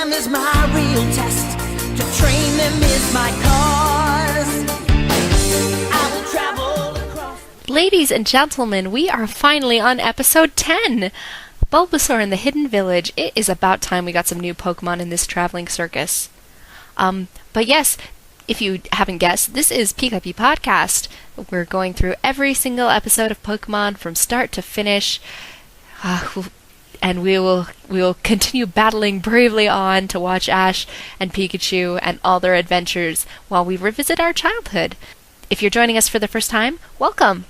them is my real test. To train them is my cause. I will travel across... Ladies and gentlemen, we are finally on episode 10! Bulbasaur in the Hidden Village. It is about time we got some new Pokemon in this traveling circus. But yes, if you haven't guessed, this is Pikapi Podcast. We're going through every single episode of Pokemon from start to finish. And we will continue battling bravely on to watch Ash and Pikachu and all their adventures while we revisit our childhood. If you're joining us for the first time, welcome!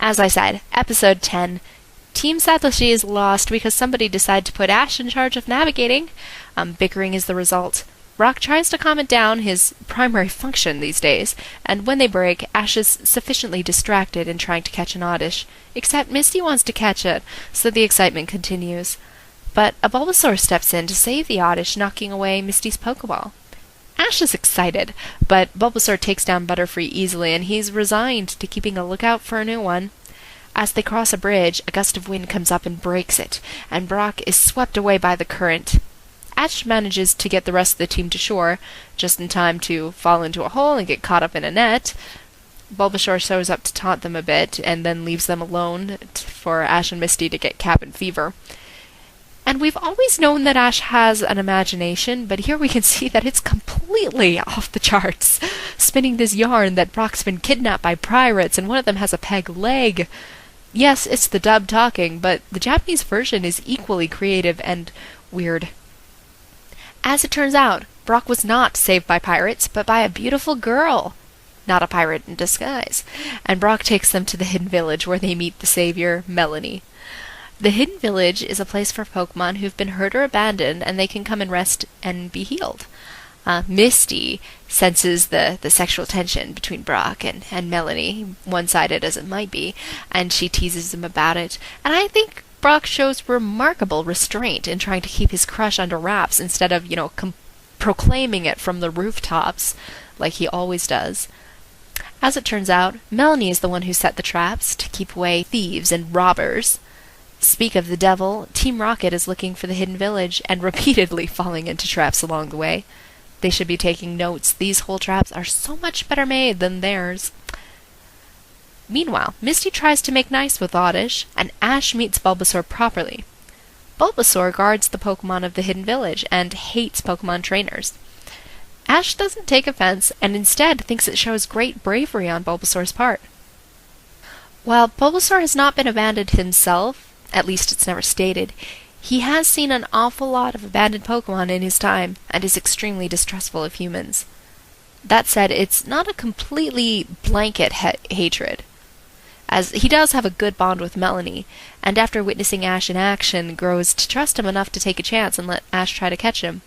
As I said, episode 10. Team Satoshi is lost because somebody decided to put Ash in charge of navigating. Bickering is the result. Brock tries to calm it down, his primary function these days, and when they break, Ash is sufficiently distracted in trying to catch an Oddish, except Misty wants to catch it, so the excitement continues. But a Bulbasaur steps in to save the Oddish, knocking away Misty's Pokeball. Ash is excited, but Bulbasaur takes down Butterfree easily, and he's resigned to keeping a lookout for a new one. As they cross a bridge, a gust of wind comes up and breaks it, and Brock is swept away by the current. Ash manages to get the rest of the team to shore, just in time to fall into a hole and get caught up in a net. Bulbasaur shows up to taunt them a bit, and then leaves them alone for Ash and Misty to get cabin fever. And we've always known that Ash has an imagination, but here we can see that it's completely off the charts, spinning this yarn that Brock's been kidnapped by pirates, and one of them has a peg leg. Yes, it's the dub talking, but the Japanese version is equally creative and weird. As it turns out, Brock was not saved by pirates, but by a beautiful girl. Not a pirate in disguise. And Brock takes them to the Hidden Village where they meet the savior, Melanie. The Hidden Village is a place for Pokemon who've been hurt or abandoned, and they can come and rest and be healed. Misty senses the sexual tension between Brock and Melanie, one-sided as it might be, and she teases him about it. And I think Brock shows remarkable restraint in trying to keep his crush under wraps instead of, proclaiming it from the rooftops like he always does. As it turns out, Melanie is the one who set the traps to keep away thieves and robbers. Speak of the devil, Team Rocket is looking for the Hidden Village and repeatedly falling into traps along the way. They should be taking notes. These whole traps are so much better made than theirs. Meanwhile, Misty tries to make nice with Oddish, and Ash meets Bulbasaur properly. Bulbasaur guards the Pokemon of the Hidden Village and hates Pokemon trainers. Ash doesn't take offense, and instead thinks it shows great bravery on Bulbasaur's part. While Bulbasaur has not been abandoned himself, at least it's never stated, he has seen an awful lot of abandoned Pokemon in his time, and is extremely distrustful of humans. That said, it's not a completely blanket hatred, as he does have a good bond with Melanie, and after witnessing Ash in action, grows to trust him enough to take a chance and let Ash try to catch him.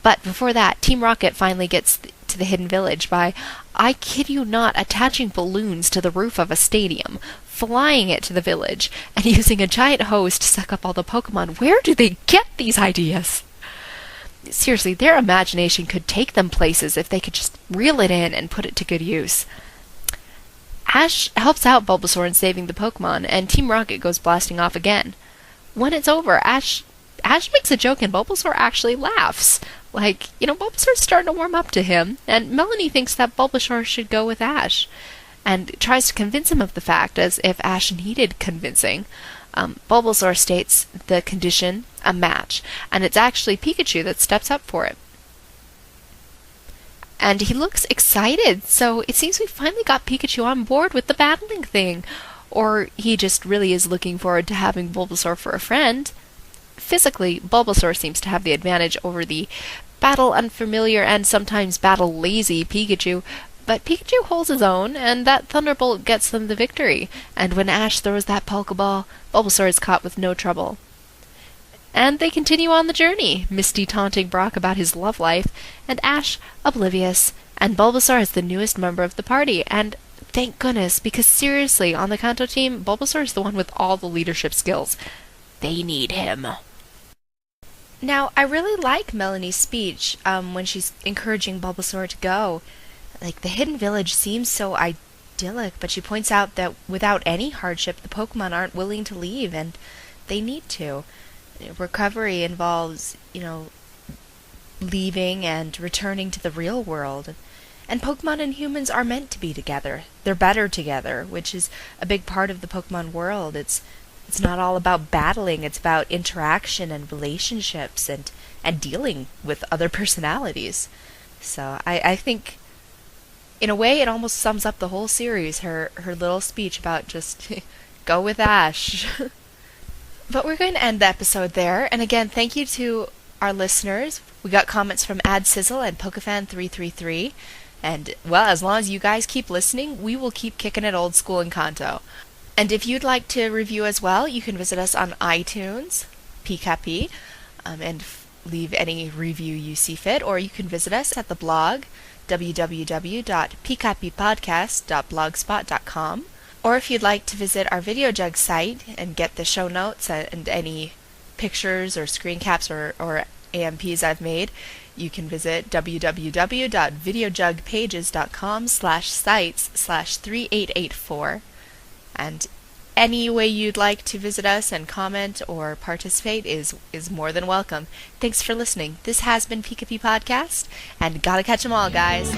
But before that, Team Rocket finally gets to the Hidden Village by, I kid you not, attaching balloons to the roof of a stadium, flying it to the village, and using a giant hose to suck up all the Pokemon. Where do they get these ideas? Seriously, their imagination could take them places if they could just reel it in and put it to good use. Ash helps out Bulbasaur in saving the Pokemon, and Team Rocket goes blasting off again. When it's over, Ash makes a joke and Bulbasaur actually laughs. Bulbasaur's starting to warm up to him, and Melanie thinks that Bulbasaur should go with Ash, and tries to convince him of the fact, as if Ash needed convincing. Bulbasaur states the condition, a match, and it's actually Pikachu that steps up for it. And he looks excited, so it seems we finally got Pikachu on board with the battling thing. Or he just really is looking forward to having Bulbasaur for a friend. Physically, Bulbasaur seems to have the advantage over the battle-unfamiliar and sometimes battle-lazy Pikachu, but Pikachu holds his own, and that Thunderbolt gets them the victory, and when Ash throws that Pokeball, Bulbasaur is caught with no trouble. And they continue on the journey, Misty taunting Brock about his love life, and Ash oblivious, and Bulbasaur is the newest member of the party, and thank goodness, because seriously, on the Kanto team, Bulbasaur is the one with all the leadership skills. They need him. Now, I really like Melanie's speech when she's encouraging Bulbasaur to go. The Hidden Village seems so idyllic, but she points out that without any hardship, the Pokemon aren't willing to leave, and they need to. Recovery involves, leaving and returning to the real world. And Pokemon and humans are meant to be together. They're better together, which is a big part of the Pokemon world. It's not all about battling, it's about interaction and relationships and dealing with other personalities. So I think, in a way, it almost sums up the whole series, her little speech about just go with Ash. But we're going to end the episode there. And again, thank you to our listeners. We got comments from AdSizzle and Pokefan333. And, well, as long as you guys keep listening, we will keep kicking it old school in Kanto. And if you'd like to review as well, you can visit us on iTunes, Pikapi, and leave any review you see fit, or you can visit us at the blog, www.pikapipodcast.blogspot.com. Or if you'd like to visit our Video Jug site and get the show notes and any pictures or screen caps or AMPs I've made, you can visit www.videojugpages.com/sites/3884. And any way you'd like to visit us and comment or participate is more than welcome. Thanks for listening. This has been Pikapi Podcast, and gotta catch 'em all, guys.